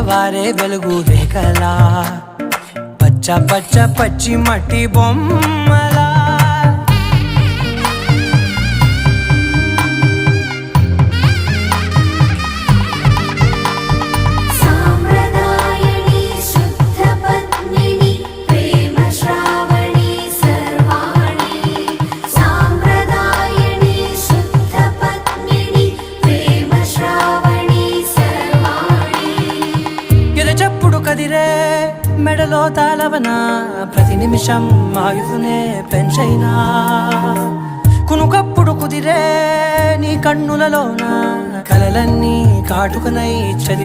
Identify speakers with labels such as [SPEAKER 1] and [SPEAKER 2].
[SPEAKER 1] వారే వెలుగు రేఖలా పచ్చ పచ్చ పచ్చి మట్టి బొమ్మలా చెప్పుడు కదిరే మెడలో తాళవన ప్రతి నిమిషం ఆయుధునే పెంచైనా కునుకప్పుడు కుదిరే నీ కన్నులలోన కలలన్నీ కాటుకనై చది